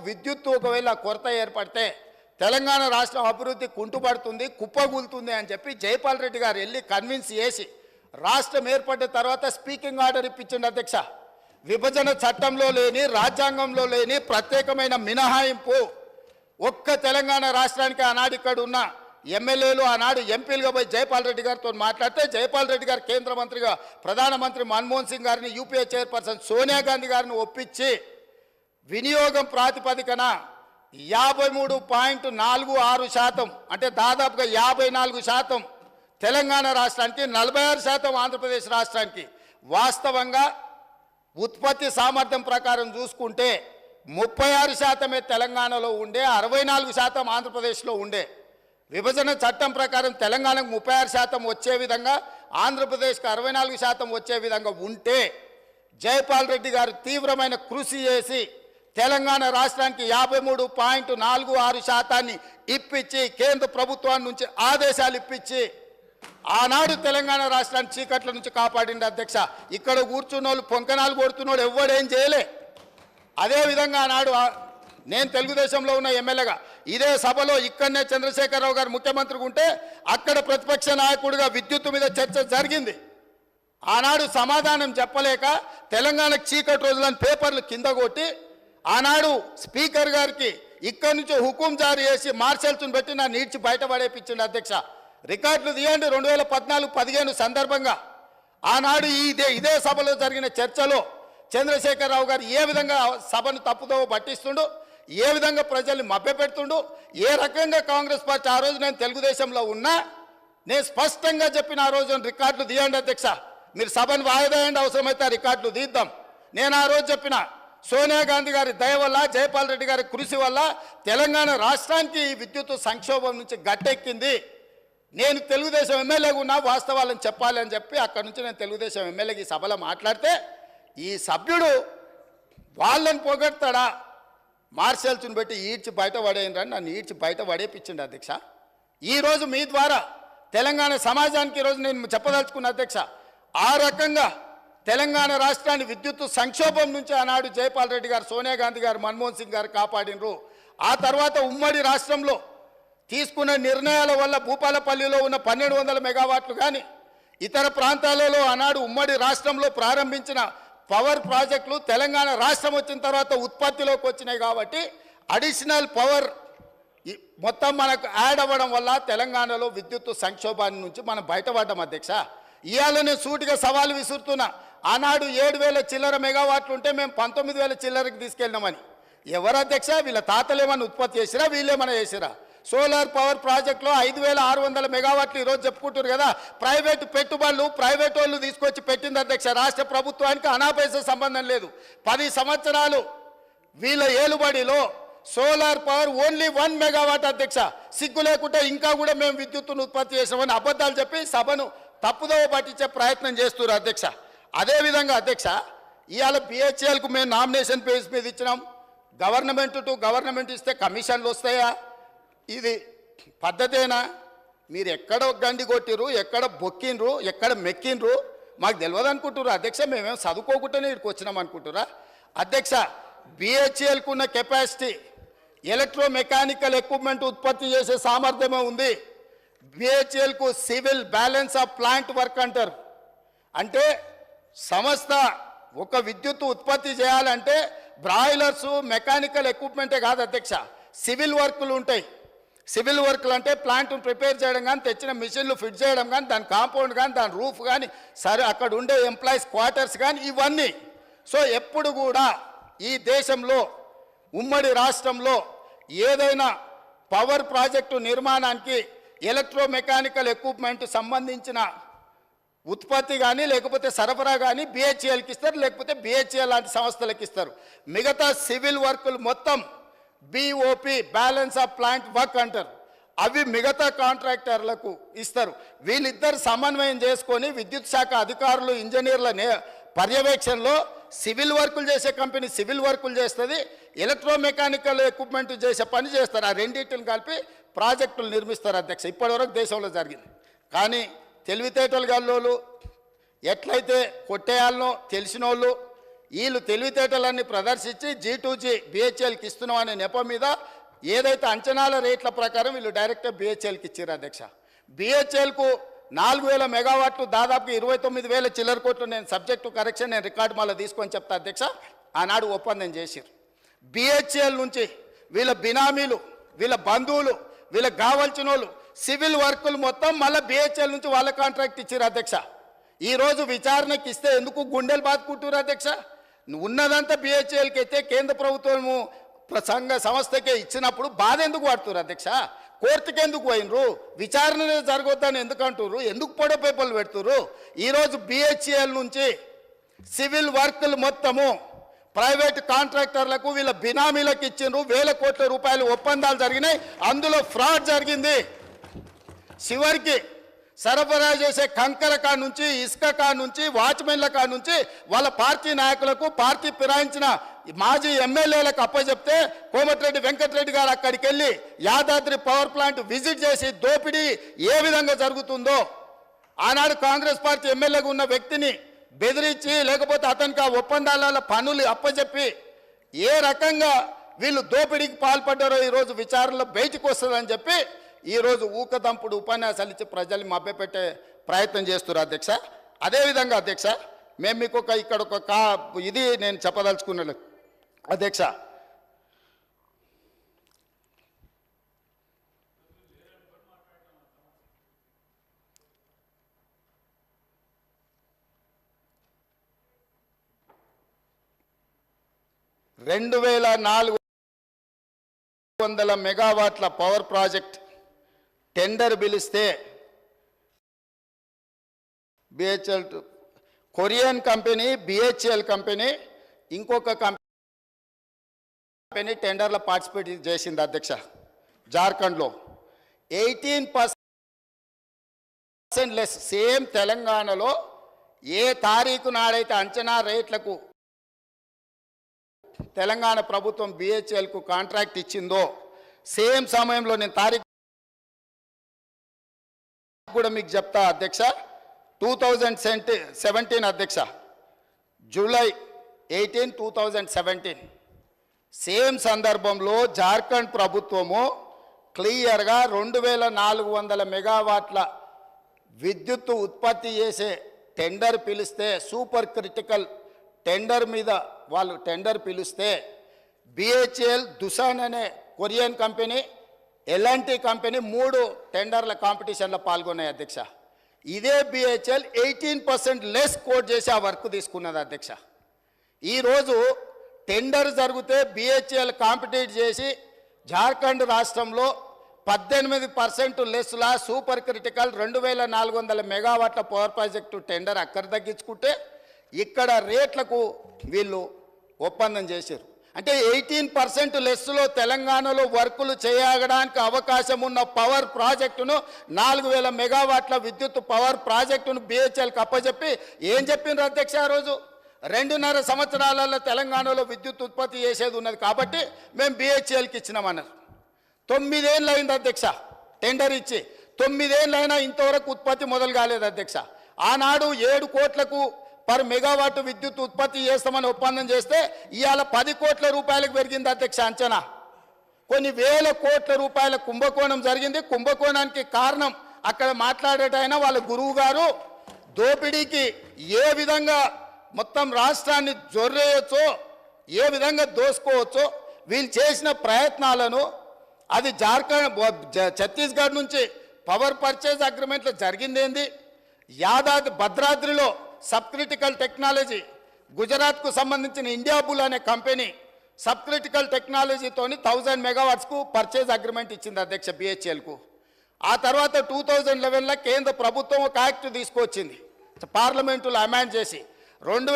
విద్యుత్తు ఒకవేళ కొరత ఏర్పడితే తెలంగాణ రాష్ట్రం అభివృద్ధి కుంటుపడుతుంది, కుప్పగూలుతుంది అని చెప్పి జైపాల్ రెడ్డి గారు వెళ్ళి కన్విన్స్ చేసి రాష్ట్రం ఏర్పడిన తర్వాత స్పీకింగ్ ఆర్డర్ ఇప్పించండి అధ్యక్ష. విభజన చట్టంలో లేని, రాజ్యాంగంలో లేని ప్రత్యేకమైన మినహాయింపు ఒక్క తెలంగాణ రాష్ట్రానికి ఆనాడు ఇక్కడ ఉన్న ఎమ్మెల్యేలు ఆనాడు ఎంపీలుగా పోయి జైపాల్ రెడ్డి గారితో మాట్లాడితే జైపాల్ రెడ్డి గారు కేంద్ర మంత్రిగా ప్రధానమంత్రి మన్మోహన్ సింగ్ గారిని, యూపీఏ చైర్పర్సన్ సోనియా గాంధీ గారిని ఒప్పించి వినియోగం ప్రాతిపదికన 53.46% అంటే దాదాపుగా 54% తెలంగాణ రాష్ట్రానికి, 46% ఆంధ్రప్రదేశ్ రాష్ట్రానికి. వాస్తవంగా ఉత్పత్తి సామర్థ్యం ప్రకారం చూసుకుంటే 36% తెలంగాణలో ఉండే, 64% ఆంధ్రప్రదేశ్లో ఉండే. విభజన చట్టం ప్రకారం తెలంగాణకు 36% వచ్చే విధంగా, ఆంధ్రప్రదేశ్కి 64% వచ్చే విధంగా ఉంటే జైపాల్ రెడ్డి గారు తీవ్రమైన కృషి చేసి తెలంగాణ రాష్ట్రానికి 53.46% ఇప్పించి కేంద్ర ప్రభుత్వం నుంచి ఆదేశాలు ఇప్పించి ఆనాడు తెలంగాణ రాష్ట్రాన్ని చీకట్ల నుంచి కాపాడింది అధ్యక్ష. ఇక్కడ కూర్చున్నోళ్ళు పొంకనాలు కొడుతున్నోడు ఎవడేం చేయలే. అదేవిధంగా ఆనాడు నేను తెలుగుదేశంలో ఉన్న ఎమ్మెల్యేగా ఇదే సభలో ఇక్కడనే చంద్రశేఖరరావు గారు ముఖ్యమంత్రిగా ఉంటే అక్కడ ప్రతిపక్ష నాయకుడిగా విద్యుత్తు మీద చర్చ జరిగింది. ఆనాడు సమాధానం చెప్పలేక తెలంగాణకు చీకటి రోజులని పేపర్లు కింద కొట్టి ఆనాడు స్పీకర్ గారికి ఇక్కడి నుంచి హుకుం జారీ చేసి మార్షల్స్ను పెట్టి నా నీడ్చి బయటపడేపించింది అధ్యక్ష. రికార్డులు తీయండి. 2014-15 సందర్భంగా ఆనాడు ఇదే సభలో జరిగిన చర్చలో చంద్రశేఖరరావు గారు ఏ విధంగా సభను తప్పుదోవ పట్టిస్తుండు, ఏ విధంగా ప్రజల్ని మభ్యపెడుతుండు, ఏ రకంగా కాంగ్రెస్ పార్టీ ఆ రోజు నేను తెలుగుదేశంలో ఉన్నా నేను స్పష్టంగా చెప్పిన ఆ రోజు రికార్డులు తీయండి అధ్యక్ష, మీరు సభను వాయిదా వేయండి, అవసరమైతే ఆ రికార్డులు తీద్దాం. నేను ఆ రోజు చెప్పిన సోనియా గాంధీ గారి దయ వల్ల, జైపాల్ రెడ్డి గారి కృషి వల్ల తెలంగాణ రాష్ట్రానికి విద్యుత్ సంక్షోభం నుంచి గట్టెక్కింది. నేను తెలుగుదేశం ఎమ్మెల్యేగా ఉన్నా వాస్తవాలను చెప్పాలి అని చెప్పి అక్కడి నుంచి నేను తెలుగుదేశం ఎమ్మెల్యేకి ఈ సభలో మాట్లాడితే ఈ సభ్యుడు వాళ్ళని పొగడతాడా, మార్షల్స్ని పెట్టి ఈడ్చి బయట పడేయండి, నన్ను ఈడ్చి బయట పడేపించండి అధ్యక్ష. ఈరోజు మీ ద్వారా తెలంగాణ సమాజానికి ఈరోజు నేను చెప్పదలుచుకున్న అధ్యక్ష, ఆ రకంగా తెలంగాణ రాష్ట్రాన్ని విద్యుత్ సంక్షోభం నుంచి ఆనాడు జైపాల్ రెడ్డి గారు, సోనియా గాంధీ గారు, మన్మోహన్ సింగ్ గారు కాపాడినరు. ఆ తర్వాత ఉమ్మడి రాష్ట్రంలో తీసుకున్న నిర్ణయాల వల్ల భూపాలపల్లిలో ఉన్న 1200 మెగావాట్లు కానీ ఇతర ప్రాంతాలలో ఆనాడు ఉమ్మడి రాష్ట్రంలో ప్రారంభించిన పవర్ ప్రాజెక్టులు తెలంగాణ రాష్ట్రం వచ్చిన తర్వాత ఉత్పత్తిలోకి వచ్చినాయి. కాబట్టి అడిషనల్ పవర్ మొత్తం మనకు యాడ్ అవ్వడం వల్ల తెలంగాణలో విద్యుత్ సంక్షోభాన్ని నుంచి మనం బయటపడ్డాం అధ్యక్ష. ఇవాళ నేను సూటిగా సవాలు విసురుతున్నా. ఆనాడు 7000 చిల్లర మెగావాట్లు ఉంటే మేము 19,000 చిల్లరకి తీసుకెళ్ళినామని. ఎవరు అధ్యక్ష? వీళ్ళ తాతలు ఏమన్నా ఉత్పత్తి చేసిరా, వీళ్ళేమన్నా చేసిరా? సోలార్ పవర్ ప్రాజెక్టులో 5,600 మెగావాట్లు ఈరోజు చెప్పుకుంటారు కదా. ప్రైవేటు పెట్టుబడులు ప్రైవేట్ వాళ్ళు తీసుకొచ్చి పెట్టింది అధ్యక్ష. రాష్ట్ర ప్రభుత్వానికి అనాపైసా సంబంధం లేదు. 10 సంవత్సరాలు వీళ్ళ ఏలుబడిలో సోలార్ పవర్ ఓన్లీ 1 మెగావాట్ అధ్యక్ష. సిగ్గు లేకుండా ఇంకా కూడా మేము విద్యుత్తును ఉత్పత్తి చేసామని అబద్ధాలు చెప్పి సభను తప్పుదోవ పట్టించే ప్రయత్నం చేస్తున్నారు అధ్యక్ష. అదేవిధంగా అధ్యక్ష, ఇవాళ బిహెచ్ఎల్కు మేము నామినేషన్ పేజ్ మీద ఇచ్చినాం. గవర్నమెంట్ టు గవర్నమెంట్ ఇస్తే కమిషన్లు వస్తాయా? ఇది పద్ధతేనా? మీరు ఎక్కడ గండి కొట్టిరు, ఎక్కడ బొక్కిండ్రు, ఎక్కడ మెక్కిండ్రు మాకు తెలియదు అనుకుంటున్నారు అధ్యక్ష. మేమేం చదువుకోకుండానే ఇక్కడికి వచ్చినాం అనుకుంటురా అధ్యక్ష? బిహెచ్ఎల్కు ఉన్న కెపాసిటీ, ఎలక్ట్రోమెకానికల్ ఎక్విప్మెంట్ ఉత్పత్తి చేసే సామర్థ్యమే ఉంది. బిహెచ్ఎల్కు civil balance of plant work అంటారు. అంటే సంస్థ ఒక విద్యుత్ ఉత్పత్తి చేయాలంటే బ్రాయిలర్సు, మెకానికల్ ఎక్విప్మెంటే కాదు అధ్యక్ష, సివిల్ వర్కులు ఉంటాయి. సివిల్ వర్క్లు అంటే ప్లాంట్ను ప్రిపేర్ చేయడం కానీ, తెచ్చిన మిషన్లు ఫిట్ చేయడం కానీ, దాని కాంపౌండ్ కానీ, దాని రూఫ్ కానీ, సరే అక్కడ ఉండే ఎంప్లాయీస్ క్వార్టర్స్ కానీ, ఇవన్నీ. సో ఎప్పుడు కూడా ఈ దేశంలో ఉమ్మడి రాష్ట్రంలో ఏదైనా పవర్ ప్రాజెక్టు నిర్మాణానికి ఎలక్ట్రోమెకానికల్ ఎక్విప్మెంట్ సంబంధించిన ఉత్పత్తి కానీ లేకపోతే సరఫరా కానీ బిహెచ్ఎల్కి ఇస్తారు, లేకపోతే బిహెచ్ఎల్ లాంటి సంస్థలకు ఇస్తారు. మిగతా సివిల్ వర్కులు మొత్తం BOP, balance of plant work అంటారు. అవి మిగతా కాంట్రాక్టర్లకు ఇస్తారు. వీళ్ళిద్దరు సమన్వయం చేసుకొని విద్యుత్ శాఖ అధికారులు, ఇంజనీర్ల పర్యవేక్షణలో సివిల్ వర్కులు చేసే కంపెనీ సివిల్ వర్కులు చేస్తుంది, ఎలక్ట్రోమెకానికల్ ఎక్విప్మెంట్ చేసే పని చేస్తారు. ఆ రెండింటిని కలిపి ప్రాజెక్టులు నిర్మిస్తారు అధ్యక్ష. ఇప్పటివరకు దేశంలో జరిగింది. కానీ తెలివితేటలు గల్లోళ్ళు ఎట్లయితే కొట్టేయాలనో తెలిసిన వాళ్ళు వీళ్ళు తెలివితేటలన్నీ ప్రదర్శించి G2G BHELకి ఇస్తున్నాం అనే నెపం మీద ఏదైతే అంచనాల రేట్ల ప్రకారం వీళ్ళు డైరెక్ట్గా BHELకి ఇచ్చారు అధ్యక్ష. BHELకు 4000 మెగావాట్లు దాదాపు 29,000 చిల్లర కోట్లు. నేను సబ్జెక్టు కరెక్షన్ నేను రికార్డు మళ్ళీ తీసుకొని చెప్తా అధ్యక్ష. ఆనాడు ఒప్పందం చేశారు. BHEL నుంచి వీళ్ళ బినామీలు, వీళ్ళ బంధువులు, వీళ్ళకి కావాల్సిన వాళ్ళు సివిల్ వర్కులు మొత్తం మళ్ళీ BHEL నుంచి వాళ్ళ కాంట్రాక్ట్ ఇచ్చారు అధ్యక్ష. ఈరోజు విచారణకి ఇస్తే ఎందుకు గుండెలు బాదుకుంటారు అధ్యక్ష? ఉన్నదంతా BHELకి అయితే కేంద్ర ప్రభుత్వము సంస్థకే ఇచ్చినప్పుడు బాధ ఎందుకు పడుతున్నారు అధ్యక్ష? కోర్టుకి ఎందుకు పోయినరు? విచారణ జరగొద్దని ఎందుకు అంటున్నారు? ఎందుకు పొడవ పేపర్లు పెడుతున్నారు? ఈరోజు BHEL నుంచి సివిల్ వర్కులు మొత్తము ప్రైవేట్ కాంట్రాక్టర్లకు వీళ్ళ బినామీలకు ఇచ్చిండ్రు. వేల కోట్ల రూపాయలు ఒప్పందాలు జరిగినాయి. అందులో ఫ్రాడ్ జరిగింది. చివరికి సరఫరా చేసే కంకర కాడ నుంచి, ఇసుక కాడ నుంచి, వాచ్మెన్ల కాడ నుంచి వాళ్ళ పార్టీ నాయకులకు, పార్టీ ఫిరాయించిన మాజీ ఎమ్మెల్యేలకు అప్పచెప్తే కోమటిరెడ్డి వెంకటరెడ్డి గారు అక్కడికి వెళ్ళి యాదాద్రి పవర్ ప్లాంట్ విజిట్ చేసి దోపిడీ ఏ విధంగా జరుగుతుందో ఆనాడు కాంగ్రెస్ పార్టీ ఎమ్మెల్యేగా ఉన్న వ్యక్తిని బెదిరించి లేకపోతే అతనికి ఆ ఒప్పందాల పనులు అప్పచెప్పి ఏ రకంగా వీళ్ళు దోపిడీకి పాల్పడ్డారో ఈరోజు విచారణలో బయటకు వస్తుందని చెప్పి ఈరోజు ఊకదంపుడు ఉపన్యాసాలు ఇచ్చి ప్రజల్ని మభ్యపెట్టే ప్రయత్నం చేస్తున్నారు అధ్యక్ష. అదేవిధంగా అధ్యక్ష, మేము మీకు ఇక్కడ ఒక ఇది నేను చెప్పదలుచుకున్నాను అధ్యక్ష. $2,400 మెగావాట్ల పవర్ ప్రాజెక్ట్ టెండర్ పిలిస్తే BHEL Korean company, BHEL company, ఇంకొక కంపెనీ టెండర్లో పార్టిసిపేట్ చేసింది అధ్యక్ష. జార్ఖండ్లో 18% లెస్. సేమ్ తెలంగాణలో ఏ తారీఖు నాడైతే అంచనా రేట్లకు తెలంగాణ ప్రభుత్వం BHELకు కాంట్రాక్ట్ ఇచ్చిందో సేమ్ సమయంలో నేను తారీఖు కూడా మీకు చెప్తా అధ్యక్ష. 2017 అధ్యక్ష, జూలై 18, 2017 సేమ్ సందర్భంలో జార్ఖండ్ ప్రభుత్వము క్లియర్గా 2,400 మెగావాట్ల విద్యుత్తు ఉత్పత్తి చేసే టెండర్ పిలిస్తే, సూపర్ క్రిటికల్ టెండర్ మీద వాళ్ళు టెండర్ పిలిస్తే BHEL, దుసాన్ అనే కొరియన్ కంపెనీ, L&T కంపెనీ 3 టెండర్ల కాంపిటీషన్లో పాల్గొన్నాయి అధ్యక్ష. ఇదే BHEL 18% లెస్ కోట్ చేసి ఆ వర్క్ తీసుకున్నది అధ్యక్ష. ఈరోజు టెండర్ జరిగితే BHEL కాంపిటీట్ చేసి జార్ఖండ్ రాష్ట్రంలో 18% లెస్లా సూపర్ క్రిటికల్ 2,400 మెగావాట్ల పవర్ ప్రాజెక్టు టెండర్ అక్కడ తగ్గించుకుంటే ఇక్కడ రేట్లకు వీళ్ళు ఒప్పందం చేశారు. అంటే 18% లెస్లో తెలంగాణలో వర్కులు చేయడానికి అవకాశం ఉన్న పవర్ ప్రాజెక్టును 4,000 మెగావాట్ల విద్యుత్ పవర్ ప్రాజెక్టును BHELకి అప్పచెప్పి ఏం చెప్పిండ్రు అధ్యక్ష? ఆ రోజు 2.5 సంవత్సరాలలో తెలంగాణలో విద్యుత్ ఉత్పత్తి చేసేది ఉన్నది కాబట్టి మేము BHELకి ఇచ్చినామన్నారు. 9 ఏళ్ళు అయింది అధ్యక్ష టెండర్ ఇచ్చి. 9 ఏళ్ళు అయినా ఇంతవరకు ఉత్పత్తి మొదలు కాలేదు అధ్యక్ష. ఆనాడు 7 కోట్లకు పర్ మెగావాట్ విద్యుత్ ఉత్పత్తి చేస్తామని ఒప్పందం చేస్తే ఇవాళ 10 కోట్ల రూపాయలకు పెరిగింది అధ్యక్ష అంచనా. కొన్ని వేల కోట్ల రూపాయల కుంభకోణం జరిగింది. కుంభకోణానికి కారణం అక్కడ మాట్లాడేటైనా వాళ్ళ గురువు గారు దోపిడీకి ఏ విధంగా మొత్తం రాష్ట్రాన్ని జొర్రేయచ్చో, ఏ విధంగా దోసుకోవచ్చో వీళ్ళు చేసిన ప్రయత్నాలను అది జార్ఖండ్ ఛత్తీస్గఢ్ నుంచి పవర్ పర్చేజ్ అగ్రిమెంట్లో జరిగిందేంది, భద్రాద్రిలో సబ్ క్రిటికల్ టెక్నాలజీ, గుజరాత్కు సంబంధించిన ఇండియా బుల్ అనే కంపెనీ సబ్ క్రిటికల్ టెక్నాలజీతోని 1000 మెగావాట్స్కు పర్చేజ్ అగ్రిమెంట్ ఇచ్చింది అధ్యక్ష BHELకు. ఆ తర్వాత 2011లో కేంద్ర ప్రభుత్వం ఒక యాక్ట్ తీసుకొచ్చింది, పార్లమెంటులో అమెండ్ చేసి